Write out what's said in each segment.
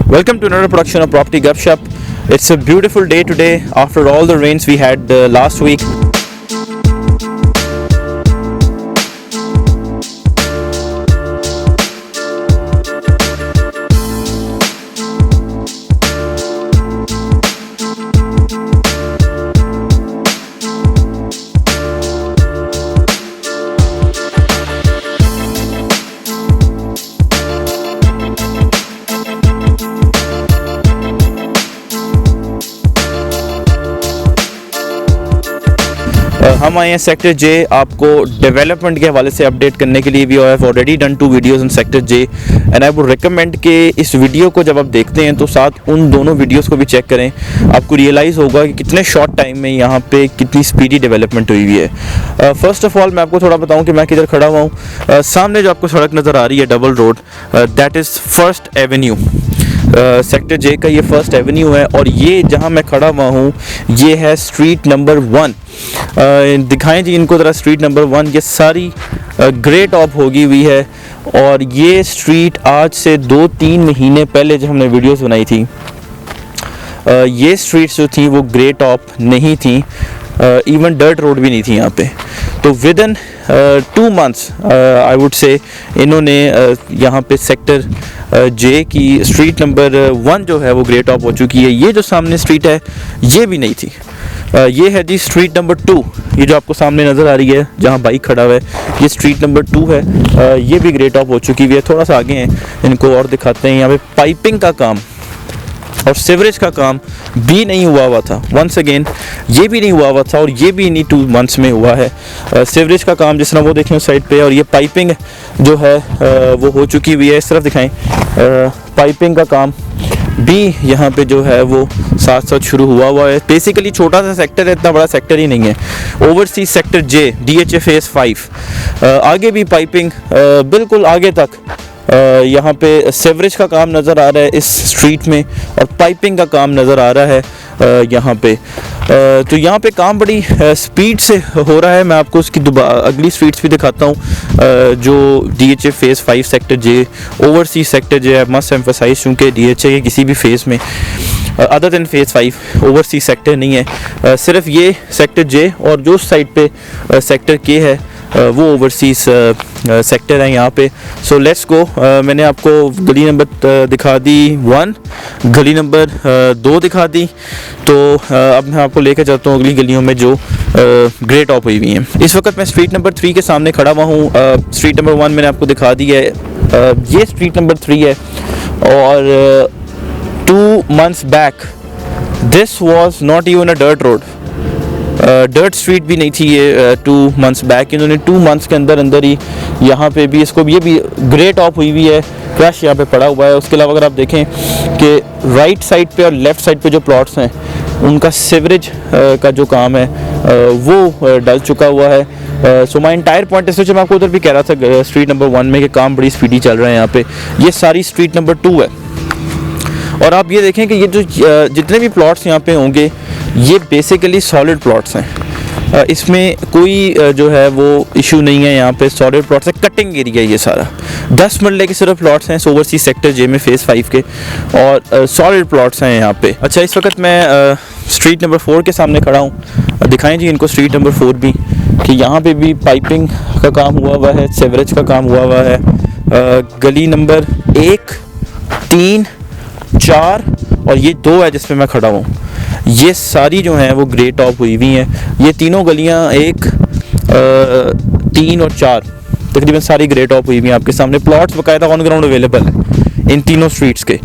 Welcome to another production of Property Gupshup. It's a beautiful day today after all the rains we had last week. हम आए हैं sector जे आपको development के हवाले से update करने के लिए। We have already done 2 videos in sector J and I would recommend कि इस वीडियो को जब आप देखते हैं तो साथ उन दोनों वीडियोस को भी चेक करें। आपको रियलाइज़ होगा कि कितने शॉर्ट टाइम में यहाँ पे कितनी स्पीडी डेवलपमेंट हुई हुई है। फर्स्ट ऑफ ऑल मैं आपको थोड़ा बताऊँ कि मैं किधर खड़ा हुआ हूँ। सामने जो आपको सड़क नज़र आ रही है double road, that is first avenue. Sector J का ये फर्स्ट एवेन्यू है और ये जहाँ मैं खड़ा हुआ हूँ ये है स्ट्रीट नंबर 1। दिखाएं जी इनको ज़रा स्ट्रीट नंबर 1। ये सारी ग्रे टॉप होगी हुई है और ये स्ट्रीट आज से 2-3 महीने पहले जब हमने वीडियोस बनाई थी ये स्ट्रीट्स जो थी वो ग्रे टॉप नहीं थी, इवन डर्ट रोड भी नहीं थी यहाँ पे। तो with in 2 months I would say इन्होंने यहाँ पे सेक्टर जे की स्ट्रीट नंबर 1 जो है वो ग्रे टॉप हो चुकी है। ये जो सामने स्ट्रीट है ये भी नहीं थी। ये है जी स्ट्रीट नंबर 2। ये जो आपको सामने नज़र आ रही है जहाँ बाइक खड़ा हुआ है ये स्ट्रीट नंबर 2 है। ये भी ग्रे टॉप हो चुकी हुई है। थोड़ा सा आगे हैं, इनको और दिखाते हैं। यहाँ पे पाइपिंग का काम और सीवरेज का काम भी नहीं हुआ था। वंस अगेन ये भी नहीं हुआ था और ये भी नहीं 2 मंथ्स में हुआ है। सीवरेज का काम जिस तरह वो देखें उस साइड पे, और ये पाइपिंग जो है वो हो चुकी हुई है। इस तरफ दिखाएं, पाइपिंग का काम भी यहाँ पे जो है वो साथ साथ शुरू हुआ है। बेसिकली छोटा सा सेक्टर है, इतना बड़ा सेक्टर ही नहीं है। ओवरसीज सेक्टर जे DHA फेज़ 5 आगे भी पाइपिंग बिल्कुल आगे तक यहाँ पे सीवरेज का काम नज़र आ रहा है इस स्ट्रीट में और पाइपिंग का काम नज़र आ रहा है यहाँ पे। तो यहाँ पे काम बड़ी स्पीड से हो रहा है। मैं आपको उसकी अगली स्ट्रीट्स भी दिखाता हूँ जो DHA phase 5 sector J overseas sector J है। मस्ट एम्फसाइज चूँकि DHA के किसी भी फेज़ में other than phase 5 overseas sector नहीं है। सिर्फ ये सेक्टर जे और जो साइड पे सेक्टर के है वो ओवरसीज सेक्टर है यहाँ पे। सो लेट्स गो। मैंने आपको गली नंबर दिखा दी 1, गली नंबर 2 दिखा दी। तो अब मैं आपको लेकर जाता हूँ अगली गलियों में जो ग्रे टॉप हुई हुई हैं। इस वक्त मैं स्ट्रीट नंबर 3 के सामने खड़ा हुआ हूँ। स्ट्रीट नंबर 1 मैंने आपको दिखा दी है। ये स्ट्रीट नंबर 3 है और 2 months back this was not even a dirt road, dirt street भी नहीं थी ये 2 मंथ्स बैक। इन्होंने 2 मंथ्स के अंदर अंदर ही यहाँ पे भी इसको भी ये भी ग्रे टॉप हुई हुई है, क्रश यहाँ पे पड़ा हुआ है। उसके अलावा अगर आप देखें कि राइट साइड पे और लेफ़्ट साइड पे जो प्लॉट्स हैं उनका सीवरेज का जो काम है वो डल चुका हुआ है। सो माई इंटायर पॉइंट इस मैं आपको उधर भी कह रहा था स्ट्रीट नंबर 1 में कि काम बड़ी स्पीडी चल रहा है यहाँ पे। ये सारी स्ट्रीट नंबर 2 है और आप ये देखें कि ये जो जितने भी प्लॉट्स यहाँ पे होंगे ये बेसिकली सॉलिड प्लॉट्स हैं। इसमें कोई जो है वो इशू नहीं है। यहाँ पे सॉलिड प्लॉट्स है, कटिंग एरिया ये सारा 10 मरले के सिर्फ प्लॉट्स हैं ओवरसीज सेक्टर जे में फेज़ 5 के और सॉलिड प्लॉट्स हैं यहाँ पे। अच्छा, इस वक्त मैं स्ट्रीट नंबर 4 के सामने खड़ा हूँ। दिखाएं जी इनको स्ट्रीट नंबर 4 भी कि यहाँ पे भी पाइपिंग का काम हुआ है, सीवरेज का काम हुआ है। गली नंबर 1, 3, 4 और ये 2 है जिसमें मैं खड़ा हूँ, ये सारी जो हैं वो ग्रे टॉप हुई हुई हैं। ये तीनों गलियाँ 1, 3 और 4 तकरीबन सारी ग्रे टॉप हुई हुई हैं। आपके सामने प्लॉट्स बाकायदा ऑन ग्राउंड अवेलेबल हैं इन तीनों स्ट्रीट्स के।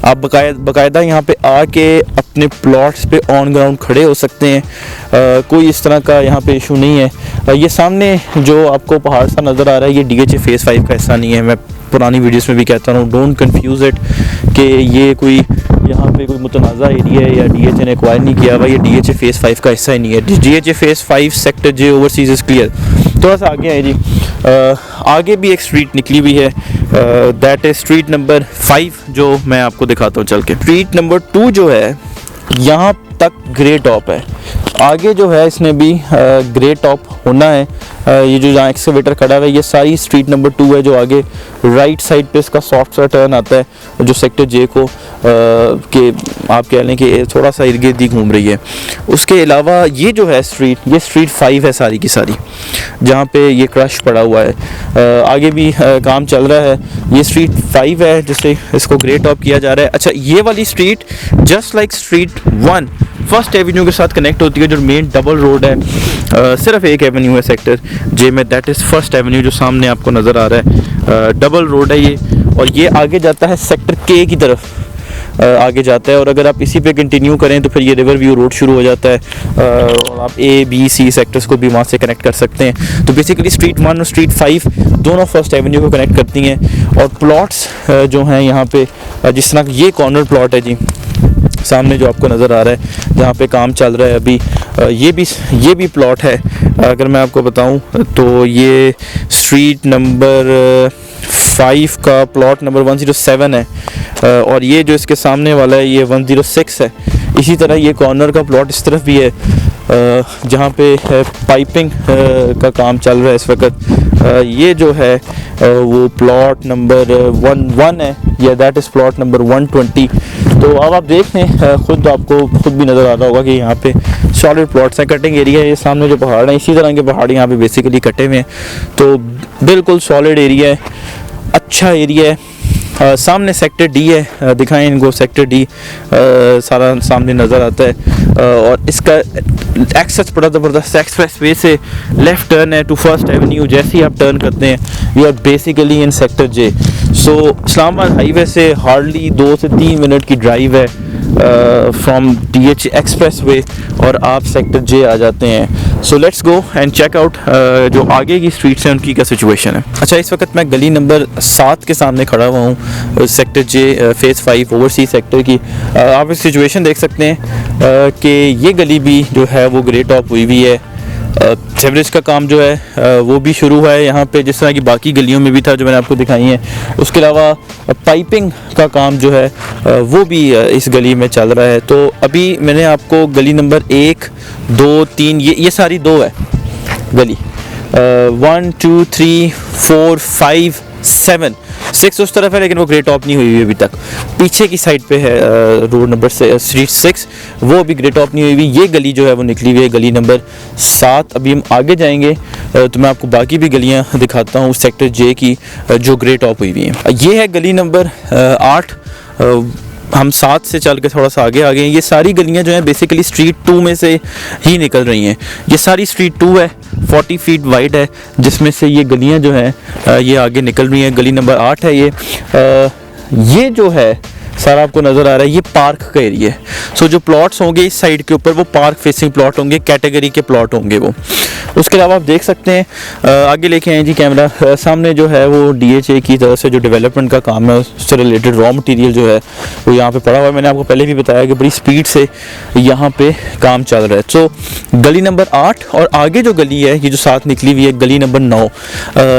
आप बाकायदा यहाँ पे आके अपने प्लॉट्स पे ऑन ग्राउंड खड़े हो सकते हैं। कोई इस तरह का यहाँ पे इशू नहीं है। ये सामने जो आपको पहाड़ सा नज़र आ रहा है ये DHA फेज़ 5 का हिस्सा नहीं है। मैं पुरानी वीडियोस में भी कहता हूँ डोंट कंफ्यूज इट कि ये कोई यहाँ पे कोई मुतनाज़ा एरिया है या DHA ने एक्वायर नहीं किया हुआ। ये DHA फेज़ 5 का हिस्सा ही नहीं है। DHA phase 5 sector J overseas is clear. थोड़ा सा आगे है जी, आगे भी एक स्ट्रीट निकली हुई है, दैट इज़ स्ट्रीट नंबर 5 जो मैं आपको दिखाता हूँ चल के। स्ट्रीट नंबर 2 जो है यहाँ तक ग्रे टॉप है। आगे जो है इसने भी ग्रे टॉप होना है। ये जो जहाँ एक्सकेवेटर खड़ा हुआ है ये सारी स्ट्रीट नंबर 2 है, जो आगे राइट साइड पे इसका सॉफ्ट सा टर्न आता है जो सेक्टर जे को के आप कह लें कि थोड़ा सा इर्द गिर्द ही घूम रही है। उसके अलावा ये जो है स्ट्रीट, ये स्ट्रीट 5 है सारी की सारी, जहाँ पे ये क्रश पड़ा हुआ है। आगे भी काम चल रहा है। ये स्ट्रीट 5 है जिससे इसको ग्रे टॉप किया जा रहा है। अच्छा, ये वाली street just like street 1 first Avenue के साथ कनेक्ट होती है, जो मेन डबल रोड है। सिर्फ एक एवेन्यू है सेक्टर जे में, दैट इज़ फर्स्ट एवेन्यू जो सामने आपको नज़र आ रहा है। डबल रोड है ये, और ये आगे जाता है सेक्टर के की तरफ आगे जाता है। और अगर आप इसी पे कंटिन्यू करें तो फिर ये रिवर व्यू रोड शुरू हो जाता है, और आप ए बी सी सेक्टर्स को भी वहाँ से कनेक्ट कर सकते हैं। तो बेसिकली स्ट्रीट 1 और स्ट्रीट 5 दोनों फर्स्ट एवेन्यू को कनेक्ट करती हैं। और प्लॉट्स जो हैं यहाँ पे, जिस तरह ये कॉर्नर प्लॉट है जी सामने जो आपको नज़र आ रहा है, जहाँ पे काम चल रहा है अभी, ये भी प्लॉट है। अगर मैं आपको बताऊं तो ये स्ट्रीट नंबर 5 का प्लॉट नंबर 107 है, और ये जो इसके सामने वाला है ये 106 है। इसी तरह ये कॉर्नर का प्लॉट इस तरफ भी है, जहाँ पे पाइपिंग का काम चल रहा है इस वक्त। ये जो है वो प्लॉट नंबर 1 है, या दैट इज़ प्लॉट नंबर 120। तो अब आप देख लें, आपको खुद भी नज़र आ रहा होगा कि यहाँ पे सॉलिड प्लॉट्स हैं, कटिंग एरिया है। ये सामने जो पहाड़ हैं इसी तरह के पहाड़ यहाँ पे बेसिकली कटे हुए हैं, तो बिल्कुल सॉलिड एरिया है, अच्छा एरिया है। सामने सेक्टर डी है, दिखाएं इनको, सेक्टर डी सारा सामने नज़र आता है। और इसका एक्सेस बड़ा ज़बरदस्त एक्सप्रेस वे से लेफ़्ट टर्न है टू फर्स्ट एवेन्यू। जैसे ही आप टर्न करते हैं you are basically in sector J. So Islamabad highway से हार्डली 2 से 3 मिनट की ड्राइव है फ्रॉम DH एक्सप्रेस वे, और आप सेक्टर जे आ जाते हैं। So let's go and check out जो आगे की स्ट्रीट्स हैं उनकी क्या सिचुएशन है। अच्छा, इस वक्त मैं गली नंबर 7 के सामने खड़ा हुआ हूँ, सेक्टर जे फेज़ 5 ओवरसीज सेक्टर की। आप इस सिचुएशन देख सकते हैं कि ये गली भी जो है वो ग्रे टॉप हुई हुई है। सीवरेज का काम जो है वो भी शुरू हुआ है यहाँ पे, जिस तरह की बाकी गलियों में भी था जो मैंने आपको दिखाई है। उसके अलावा पाइपिंग का काम जो है वो भी इस गली में चल रहा है। तो अभी मैंने आपको गली नंबर 1, 2, 3 ये सारी 2 है गली, 1, 2, 3, 4, 5, 7, 6 उस तरफ है, लेकिन वो ग्रे टॉप नहीं हुई हुई अभी तक। पीछे की साइड पे है रोड नंबर स्ट्रीट 6, वो अभी ग्रे टॉप नहीं हुई हुई। ये गली जो है वो निकली हुई है गली नंबर 7। अभी हम आगे जाएंगे तो मैं आपको बाकी भी गलियां दिखाता हूँ सेक्टर जे की जो ग्रे टॉप हुई हुई हैं। ये है गली नंबर 8। हम 7 से चल के थोड़ा सा आगे आ गए हैं। ये सारी गलियां जो हैं बेसिकली स्ट्रीट 2 में से ही निकल रही हैं। ये सारी स्ट्रीट 2 है, 40 फीट वाइड है, जिसमें से ये गलियां जो हैं ये आगे निकल रही हैं। गली नंबर 8 है ये जो है सारा आपको नज़र आ रहा है, ये पार्क का एरिया है। सो जो प्लॉट्स होंगे इस साइड के ऊपर वो पार्क फेसिंग प्लॉट होंगे, कैटेगरी के प्लॉट होंगे वो। उसके अलावा आप देख सकते हैं आगे लेके आए जी कैमरा, सामने जो है वो DHA की तरफ से जो डेवलपमेंट का काम है उससे रिलेटेड रॉ मटेरियल जो है वो यहाँ पे पड़ा हुआ है। मैंने आपको पहले भी बताया कि बड़ी स्पीड से यहाँ पे काम चल रहा है। सो गली नंबर 8 और आगे जो गली है ये जो साथ निकली हुई है गली नंबर 9,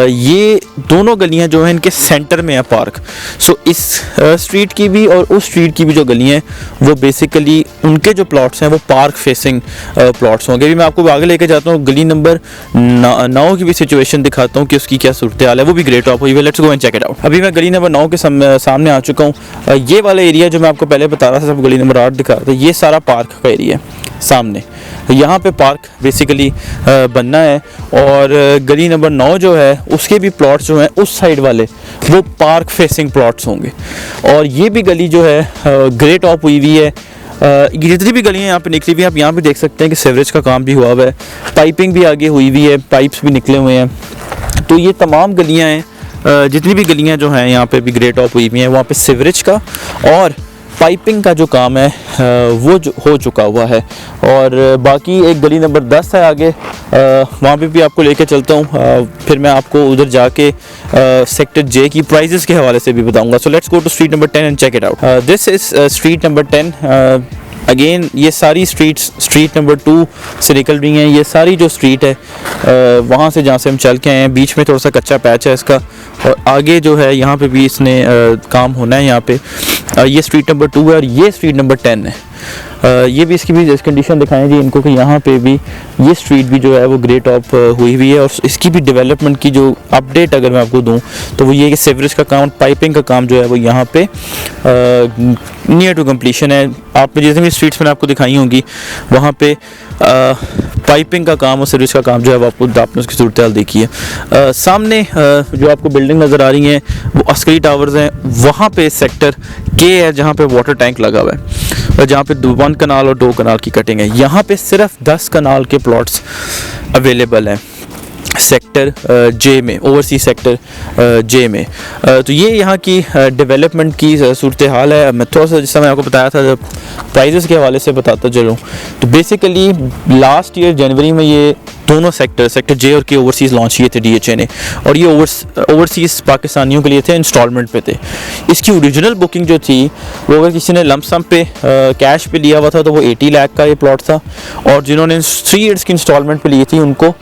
ये दोनों गलियाँ जो हैं इनके सेंटर में है पार्क। सो इस स्ट्रीट की भी और उस स्ट्रीट की भी जो गलियाँ हैं वो बेसिकली उनके जो प्लॉट्स हैं वो पार्क फेसिंग प्लॉट्स होंगे। अभी मैं आपको आगे लेके जाता हूँ, गली नंबर 9 की भी सिचुएशन दिखाता हूँ कि उसकी क्या सूरत हाल है, वो भी ग्रे टॉप हुई है। Let's go and check it out. अभी मैं गली नंबर 9 के सामने आ चुका हूँ। ये वाला एरिया जो मैं आपको पहले बता रहा था, सब गली नंबर 8 दिखा रहा था, ये सारा पार्क का एरिया है सामने। यहाँ पे पार्क बेसिकली बनना है, और गली नंबर 9 जो है उसके भी प्लॉट्स जो हैं उस साइड वाले वो पार्क फेसिंग प्लॉट्स होंगे। और ये भी गली जो है ग्रे टॉप हुई हुई है। ये जितनी भी गलियाँ यहाँ पे निकली हुई हैं आप यहाँ पे देख सकते हैं कि सीवरेज का काम भी हुआ हुआ है, पाइपिंग भी आगे हुई हुई है, पाइप्स भी निकले हुए हैं। तो ये तमाम गलियाँ हैं, जितनी भी गलियाँ जो हैं यहाँ पे भी ग्रे टॉप हुई हुई हैं, वहाँ पे सीवरेज का और पाइपिंग का जो काम है वो जो हो चुका हुआ है। और बाकी एक गली नंबर 10 है आगे, वहाँ पे भी आपको लेके चलता हूँ, फिर मैं आपको उधर जाके सेक्टर जे की प्राइजेस के हवाले से भी बताऊँगा। So let's go to street number 10 and check it out. This is street number 10। Again ये सारी स्ट्रीट नंबर 2 से निकल रही हैं। ये सारी जो स्ट्रीट है वहाँ से जहाँ से हम चल के आए हैं, बीच में थोड़ा सा कच्चा पैच है इसका, और आगे जो है यहाँ पे भी इसने काम होना है। यहाँ पे ये स्ट्रीट नंबर 2 है और ये स्ट्रीट नंबर 10 है। ये भी इसकी भी कंडीशन दिखाएं जी इनको कि यहाँ पे भी ये स्ट्रीट भी जो है वो ग्रे टॉप हुई हुई है, और इसकी भी डेवलपमेंट की जो अपडेट अगर मैं आपको दूं तो वो ये कि सीवरेज का काम, पाइपिंग का काम जो है वो यहाँ पे नियर टू कंप्लीशन है। आपने जितनी भी स्ट्रीट्स मैंने आपको दिखाई होंगी वहाँ पे पाइपिंग का काम और सर्विस का काम जो है वो आपने उसकी सूरत हाल देखी है। सामने जो आपको बिल्डिंग नज़र आ रही हैं वो अस्करी टावर्स हैं, वहाँ पे सेक्टर के है जहाँ पे वाटर टैंक लगा हुआ है और जहाँ पे 1 कनाल और 2 कनाल की कटिंग है। यहाँ पे सिर्फ 10 कनाल के प्लॉट्स अवेलेबल हैं सेक्टर जे में, ओवरसीज सेक्टर जे में। तो ये यहाँ की डेवलपमेंट की सूरत हाल है। मैं थोड़ा सा जिस समय आपको बताया था प्राइजेस के हवाले से बताता चलूँ तो बेसिकली लास्ट ईयर जनवरी में ये दोनों सेक्टर जे और के ओवरसीज़ लॉन्च किए थे DHA ने, और ये ओवरसीज़ पाकिस्तानियों के लिए थे, इंस्टॉलमेंट पे थे। इसकी ओरिजिनल बुकिंग जो थी वो अगर किसी ने लमसम पे कैश पे लिया हुआ था तो वो 80 लाख का ये प्लॉट था, और जिन्होंने 3 ईयर्स की इंस्टॉलमेंट पे ली थी उनको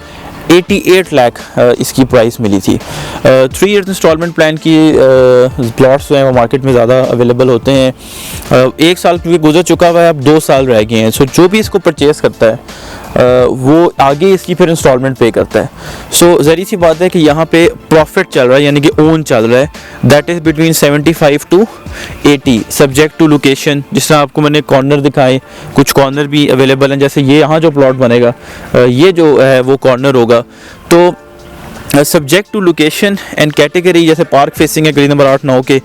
88 लाख इसकी प्राइस मिली थी। 3 ईयर्स इंस्टॉलमेंट प्लान की प्लॉट्स जो हैं वो मार्केट में ज़्यादा अवेलेबल होते हैं। 1 साल क्योंकि गुजर चुका हुआ है, अब 2 साल रह गए हैं। सो जो भी इसको परचेज़ करता है वो आगे इसकी फिर इंस्टॉलमेंट पे करता है। सो ज़री सी बात है कि यहाँ पे प्रॉफिट चल रहा है, यानी कि ओन चल रहा है, that is between 75 to 80 subject to location. जिस तरह आपको मैंने कॉर्नर दिखाए, कुछ कॉर्नर भी अवेलेबल हैं, जैसे ये यहाँ जो प्लॉट बनेगा ये जो है वो कॉर्नर होगा। तो subject to location and category, जैसे पार्क फेसिंग है गली नंबर 8-9 के,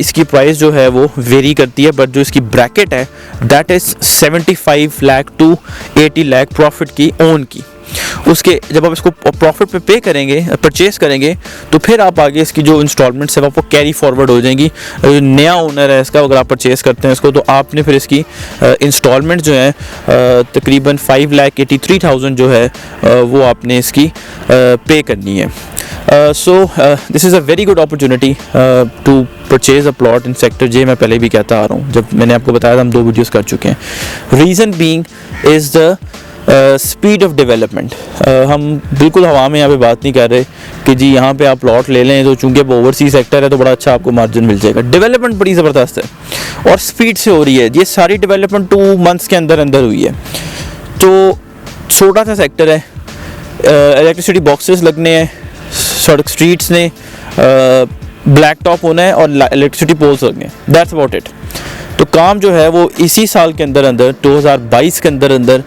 इसकी प्राइस जो है वो वेरी करती है, बट जो इसकी ब्रैकेट है that is 75 lakh to 80 lakh profit की ओन की। उसके जब आप इसको प्रॉफिट पे पे करेंगे, परचेस करेंगे, तो फिर आप आगे इसकी जो इंस्टॉलमेंट्स है वो कैरी फॉरवर्ड हो जाएंगी। नया ओनर है इसका, अगर आप परचेस करते हैं इसको तो आपने फिर इसकी इंस्टॉलमेंट जो है तकरीबन 5,83,000 जो है वो आपने इसकी पे करनी है। So this is a very good opportunity to purchase a plot in sector J. मैं पहले भी कहता आ रहा हूँ, जब मैंने आपको बताया था हम 2 वीडियोज़ कर चुके हैं। Reason being is the speed of development. हम बिल्कुल हवा में यहाँ पे बात नहीं कर रहे कि जी यहाँ पे आप प्लॉट ले लें तो चूँकि अब ओवरसीज सेक्टर है तो बड़ा अच्छा आपको मार्जिन मिल जाएगा। डेवलपमेंट बड़ी ज़बरदस्त है और स्पीड से हो रही है। ये सारी डेवलपमेंट 2 मंथ्स के अंदर अंदर हुई है। तो छोटा सा सेक्टर है, इलेक्ट्रिसिटी बॉक्सेस लगने हैं, सड़क स्ट्रीट्स ने ब्लैक टॉप होना है और इलेक्ट्रिसिटी पोल्स लगने हैं, दैट्स अबाउट इट। तो काम जो है वो इसी साल के अंदर अंदर 2022 के अंदर अंदर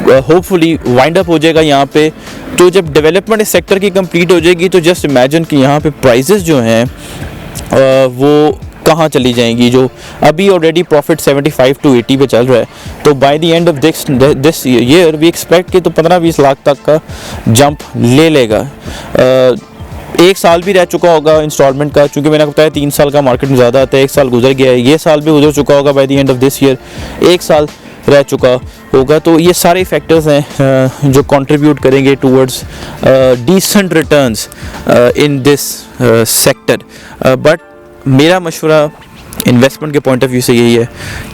होपफुली वाइंड अप हो जाएगा यहाँ पे। तो जब डेवलपमेंट इस सेक्टर की कंप्लीट हो जाएगी तो जस्ट इमेजिन कि यहाँ पे प्राइसेस जो हैं वो कहाँ चली जाएंगी। जो अभी ऑलरेडी प्रॉफिट 75 to 80 पे चल रहा है, तो by the end of this year we expect कि तो 15-20 लाख तक का जंप ले लेगा। 1 साल भी रह चुका होगा इंस्टॉलमेंट का, क्योंकि मैंने बताया 3 साल का मार्केट में ज़्यादा आता है। 1 साल गुजर गया है, ये साल भी गुजर चुका होगा। Bye the end of this year 1 साल रह चुका होगा। तो ये सारे फैक्टर्स हैं जो कंट्रीब्यूट करेंगे towards decent returns in this sector. But मेरा मशवरा इन्वेस्टमेंट के पॉइंट ऑफ व्यू से यही है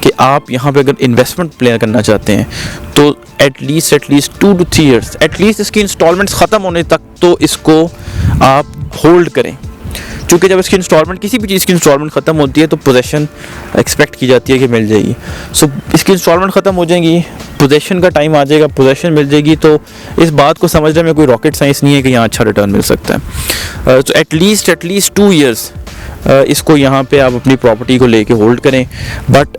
कि आप यहाँ पे अगर इन्वेस्टमेंट प्लान करना चाहते हैं तो एटलीस्ट 2 to 3 ईयर्स एटलीस्ट इसकी इंस्टॉलमेंट्स ख़त्म होने तक तो इसको आप होल्ड करें, क्योंकि जब इसकी इंस्टॉलमेंट, किसी भी चीज़ की इंस्टॉलमेंट ख़त्म होती है तो पोजेशन एक्सपेक्ट की जाती है कि मिल जाएगी। सो इसकी इंस्टॉलमेंट ख़त्म हो जाएगी, पोजेशन का टाइम आ जाएगा, पोजेशन मिल जाएगी। तो इस बात को समझने में कोई रॉकेट साइंस नहीं है कि यहाँ अच्छा रिटर्न मिल सकता है। तो एटलीस्ट 2 ईयर्स इसको यहाँ पे आप अपनी प्रॉपर्टी को लेके होल्ड करें। बट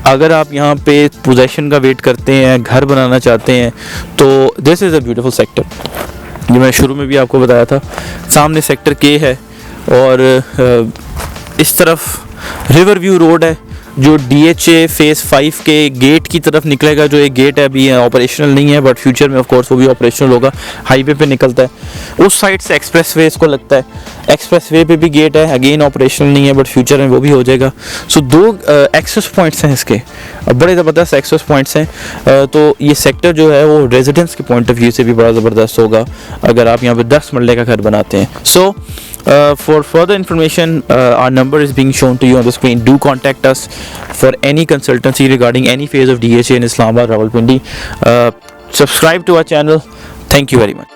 अगर आप यहाँ पे पोजेशन का वेट करते हैं, घर बनाना चाहते हैं, तो this is a beautiful sector. जो मैं शुरू में भी आपको बताया था, सामने सेक्टर के है और इस तरफ रिवर व्यू रोड है जो DHA फेज़ 5 के गेट की तरफ निकलेगा। जो एक गेट है अभी ऑपरेशनल नहीं है, बट फ्यूचर में ऑफ कोर्स वो भी ऑपरेशनल होगा। हाईवे पे निकलता है, उस साइड से एक्सप्रेसवे इसको लगता है। एक्सप्रेसवे पे भी गेट है, अगेन ऑपरेशनल नहीं है, बट फ्यूचर में वो भी हो जाएगा। सो 2 एक्सेस पॉइंट्स हैं इसके, बड़े ज़बरदस्त एक्सेस पॉइंट्स हैं। तो ये सेक्टर जो है वो रेजिडेंस के पॉइंट ऑफ व्यू से भी बड़ा ज़बरदस्त होगा अगर आप यहाँ पे 10 मरले का घर बनाते हैं। सो for further information, our number is being shown to you on the screen. Do contact us for any consultancy regarding any phase of DHA in Islamabad, Rawalpindi. Subscribe to our channel. Thank you very much.